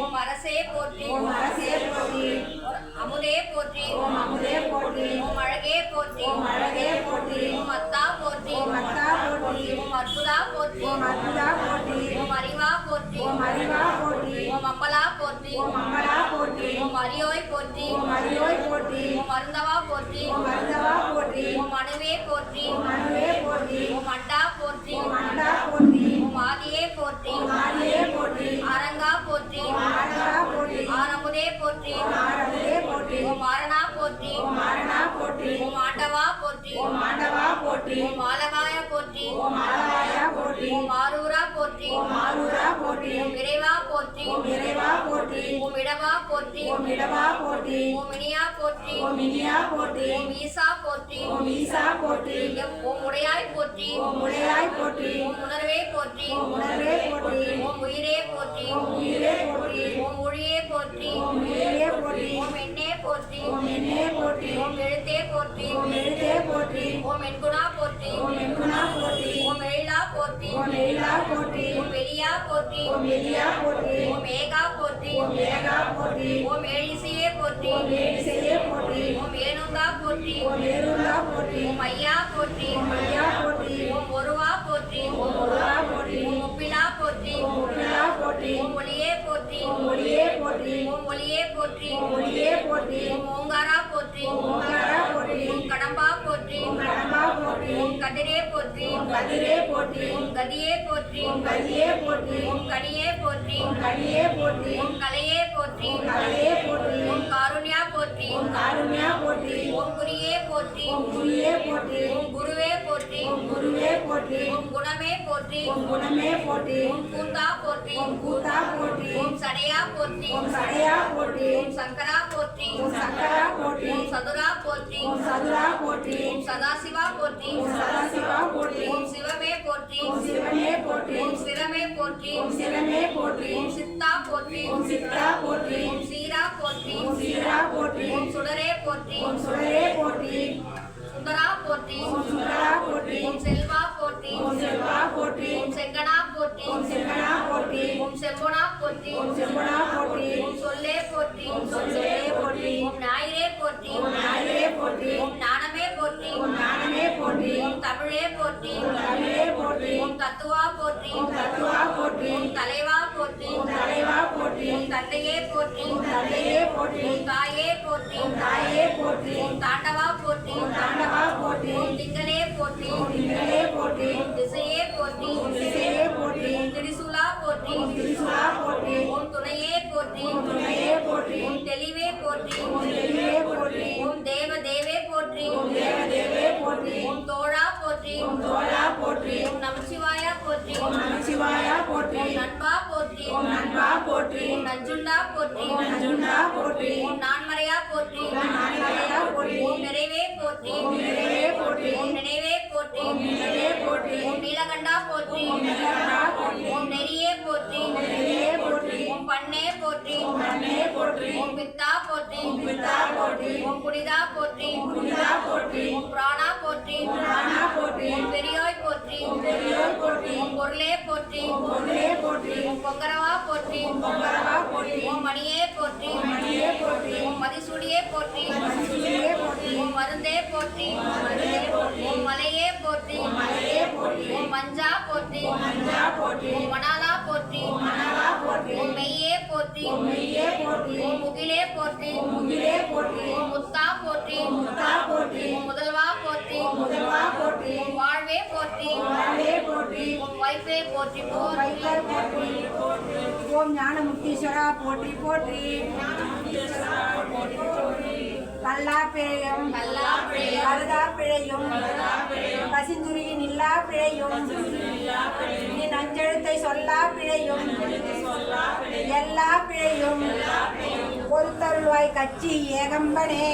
ஓம் அரசே போற்றி ஓம் அரசே போற்றி அமுதே போற்றி ஓம் அமுதே போற்றி ஓம் அழகே போற்றி ஓம் அழகே போற்றி ஓம் அத்தா போற்றி ஓம் அத்தா போற்றி ஓம் அற்புதா போற்றி ஓம் அற்புதா போற்றி ஓம் அறிவா போற்றி ஓம் அறிவா போற்றி ஓம் அம்பலா போற்றி ஓம் அம்பலா போற்றி ஓம் அரியோய் போற்றி ஓம் அரியோய் போற்றி ஓம் அருந்தவா போற்றி ஓம் அருந்தவா போற்றி ஓம் அணுவே போற்றி ஓம் அணுவே போற்றி ஓம் அண்டா போற்றி ஓம் அண்டா போற்றி ஓம் ஆதியே போற்றி ஓம் ஆதியே போற்றி ஆரங்கா போற்றி ஓம் ஆரங்கா போற்றி ஆரமுதே போற்றி ஓம் ஆரமுதே போற்றி ஓம் ஆரணா போற்றி ஓம் ஆரணா போற்றி ஓம் ஆண்டவா போற்றி ஓம் ஆண்டவா போற்றி ஓம் ஆலகாய போற்றி ஓம் ஆலகாயா போற்றி ஓம் ஆரூரா போற்றி ஓம் ஆரூரா போற்றி ஓம் இறைவா போற்றி ஓம் இறைவா போற்றி ஓம் இடவா போற்றி ஓம் இடவா போற்றி ஓம் இனியா போற்றி ஓம் இனியா போற்றி ஓம் ஈசா போற்றி ஓம் ஈசா போற்றி ஓம் உடையாய் போற்றி ஓம் உடையாய் போற்றி ஓம் உணர்வே போற்றி ஓம் உணர்வே போற்றி ஓம் உயிரே போற்றி ஓம் உயிரே போற்றி ஓம் ஒளியே போற்றி ஓம் ஒளியே போற்றி ஓம் எண்ணே போற்றி ஓம் எண்ணே போற்றி ஓம் எழுத்தே போற்றி ஓம் எழுத்தே போற்றி ஓம் எண்குணா போற்றி ஓம் எண்குணா போற்றி ஓம் எழிலா போற்றி ஓம் எழிலா போற்றி ஓம் வெளியா போற்றி ஓம் எலியா போற்றி ஓம் ஏகா போற்றி ஓம் ஏகா போற்றி ஓம் ஏழிசையே போற்றி ஓம் ஏழிசையே போற்றி ஓம் ஏனுங்கா போற்றி ஓம் ஏருந்தா போற்றி ஓம் ஐயா போற்றி ஓம் ஐயா போற்றி ஓம் ஒருவா போற்றி ஓம் ஒருவா போற்றி ஓம் ஒப்பிலா போற்றி ஓம் ஒப்பிலா போற்றி ஓம் ஒளியே போற்றி ஓம் ஒளியே போற்றி ஓம் ஒளியே போற்றி ஓம் ஒளியே போற்றி ஓம் ஓங்காரா போற்றி ஓம் ஓங்காரா போற்றி ஓம் கடம்பா போற்றி ஓம் கடம்பா போற்றி ஓம் கதிரே போற்றி ஓம் கதிரே போற்றி ஓம் கதியே போற்றி ஓம் கதியே போற்றி ஓம் கனியே போற்றி ஓம் கனியே போற்றி ஓம் கலையே போற்றி ஓம் கலையே போற்றி ஓம் காருண்யா போற்றி ஓம் காருண்யா போற்றி ஓம் குறியே போற்றி ஓம் குறியே போற்றி ஓம் குருவே போற்றி ஓம் குருவே போற்றி ஓம் குணமே போற்றி ஓம் குணமே போற்றி ஓம் கூத்தா போற்றி ஓம் கூத்தா போற்றி ஓம் சடையா போற்றி ஓம் சடையா போற்றி ஓம் சங்கரா போற்றி ஓம் சங்கரா போற்றி ஓம் சதுரா போற்றி ஓம் சதுரா போற்றி ஓம் சதாசிவா போற்றி ஓம் சதாசிவா போற்றி ஓம் சிவமே போற்றி ஓம் சிவமே போற்றி ஓம் சிரமே போற்றி ஓம் சிரமே போற்றி ஓம் சித்தா போற்றி ஓம் சித்தா போற்றி ஓம் சீரா போற்றி ஓம் சீரா போற்றி ஓம் சுடரே போற்றி ஓம் சுடரே போற்றி சுந்தரா போற்றி ஓம் சுந்தரா போற்றி ஓம் செல்வா போற்றி ஓம் செல்வா போற்றி ஓம் செங்கனா போற்றி ஓம் செங்கனா போற்றி ஓம் செம்பொனா போற்றி ஓம் செம்பனா போற்றி ஓம் சொல்லே போற்றி ஓம் சொல்லே போற்றி ஓம் ஞாயிறே போற்றி ஓம் ஞாயிறே போற்றி ஓம் ஞானமே போற்றி ஓம் ஞானமே போற்றி ஓம் தமிழே போற்றி ஓம் தமிழே போற்றி ஓம் தத்துவா போற்றி ஓம் தத்துவா போற்றி ஓம் தலைவா போற்றி ஓம் தலைவா போற்றி ஓம் தந்தையே போற்றி ஓம் தந்தையே போற்றி ஓம் தாயே போற்றி ஓம் தாயே போற்றி ஓம் தாண்டவா போற்றி ஓம் தாண்டவா போற்றி ஓம் திங்களே போற்றி ஓம் திங்களே போற்றி ஓம் திசையே போற்றி ஓம் திசையே போற்றி ஓம் திரிசூலா போற்றி ஓம் திரிசூலா போற்றி ஓம் துணையே போற்றி ஓம் துணையே போற்றி ஓம் தெளிவே போற்றி ஓம் தெளிவே போற்றி ஓம் தேவ தேவே போற்றி ஓம் தேவ தேவே போற்றி ஓம் தோழா போற்றி ஓம் தோழா போற்றி ஓம் நமச்சிவாயா போற்றி ஓம் நமசிவாயா போற்றி ஓம் நண்பா போற்றி ஓம் நண்பா போற்றி ஓம் நஞ்சுண்டா போற்றி ஓம் நஞ்சுண்டா போற்றி ஓம் நான்மறையா போற்றி ஓம் நான்மறையா போற்றி ஓம் நிறைவே போற்றி ஓம் நிறைவே போற்றி ஓம் நினைவே போற்றி ஓம் நினைவே போற்றி ஓம் நீலகண்டா போற்றி ஓம் நீலகண்டா போற்றி ஓம் நெறியே போற்றி ஓம் நெறியே போற்றி ஓம் பண்ணே போற்றி ஓம் பண்ணே போற்றி ஓம் பித்தா போற்றி ஓம் பித்தா போற்றி ஓம் புனிதா போற்றி ஓம் புனிதா போற்றி ஓம் பிராணா போற்றி ஓம் பிராணா போற்றி ஓம் பெரியோய் போற்றி ஓம் பெரியோய் போற்றி ஓம் பொருளே போற்றி ஓம் பொருளே போற்றி ஓம் பொங்கரவா போற்றி ஓம் பொங்கரவா போற்றி ஓம் மணியே போற்றி ஓம் மணியே போற்றி ஓம் மதிசூடியே போற்றி ஓம் மதிசூடியே போற்றி ஓம் மருந்தே போற்றி ஓம் மருந்தே போற்றி ஓம் மலையே போற்றி ஓம் மலையே போற்றி ஓம் மஞ்சா போற்றி ஓம் மஞ்சா போற்றி ஓம் மணாலா போற்றி ஓம் மணாலா போற்றி ஓம் மெய்யே போற்றி ஓம் மெய்யே போற்றி ஓம் முகிலே போற்றி ஓம் முகிலே போற்றி ஓம் முத்தா போற்றி ஓம் முத்தா போற்றி ஓம் முதல்வா போற்றி ஓம் முதல்வா போற்றி ஓம் வாழ்வே போற்றி ஓம் வாழ்வே போற்றி ஓம் வைப்பே போற்றி ஓம் வைத்தர் போற்றி ஓம் ஞானமுக்தீஸ்வரா போற்றி போற்றி கல்லா பிழையும் கருதா பிழையும் பசிந்துரியின் இல்லா பிழையும் நீ நஞ்செழுத்தை சொல்லா பிழையும் எல்லா பிழையும் பொறுத்தருள்வாய் கட்சி ஏகம்பனே.